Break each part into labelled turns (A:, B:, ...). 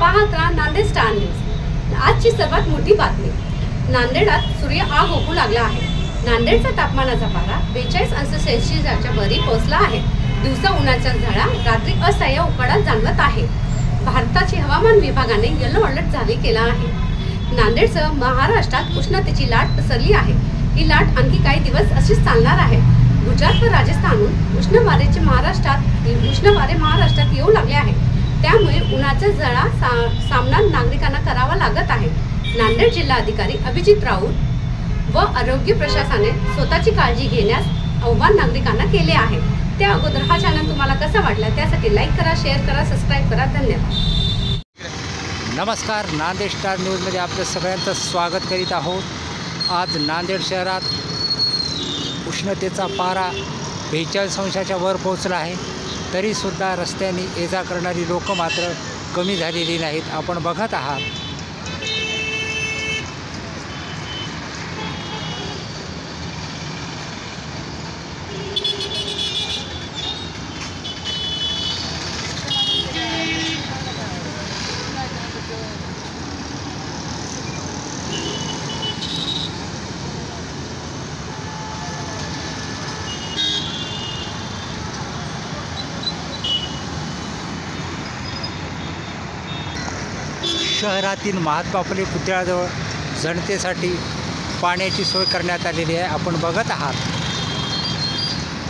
A: पाहत राहा Nanded star news. आजची सर्वात मोठी बातमी, नांदेडात सूर्य आग ओकू लागला आहे। नांदेडचा तापमानाचा पारा 42°C वरी पोहोचला आहे। दिवसा उन्हाच्या झळा, रात्री असह्य उकाडा जाणवत आहे। भारताची हवामान विभागाने येलो अलर्ट जारी केला आहे। नांदेडसह महाराष्ट्रात उष्णतेची लाट पसरली आहे। ही लाट आणखी काही दिवस अशीच चालणार आहे। गुजरात व राजस्थानहून उष्ण वारे महाराष्ट्रात येऊ लागले आहे। त्यामुळे उन्हाचा झळा सामना नागरिकांना करावा लागत आहे। नांदेड जिल्हाधिकारी अभिजित राऊत व आरोग्य प्रशासनाने स्वतःची काळजी घेण्यास आवाहन नागरिकांना केले आहे। त्या अगोदर हा चॅनल तुम्हाला कसा वाटला त्यासाठी लाईक करा, शेअर करा, सबस्क्राईब करा। धन्यवाद।
B: नमस्कार, नांदेड स्टार न्यूजमध्ये आपलं सगळ्यांचं स्वागत करीत आहोत। आज नांदेड शहरात उष्णतेचा पारा 42°च्या वर पोहोचला आहे। तरीसुद्धा रस्त्याने ये जा करणारी लोक मात्र कमी झालेली नाहीत। आपण बघत आहात शहरातील महात्मा फुले पुतळ्याजवळ जनतेसाठी पाण्याची सोय करण्यात आलेली आहे। आपण बघत आहात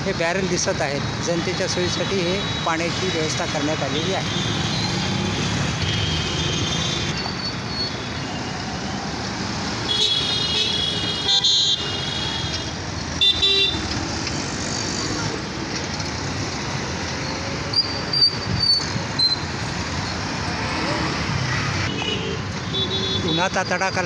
B: हे बॅरल दिसत आहेत। जनतेच्या सोयीसाठी हे पाण्याची व्यवस्था करण्यात आलेली आहे। उन्हाचा तडाखा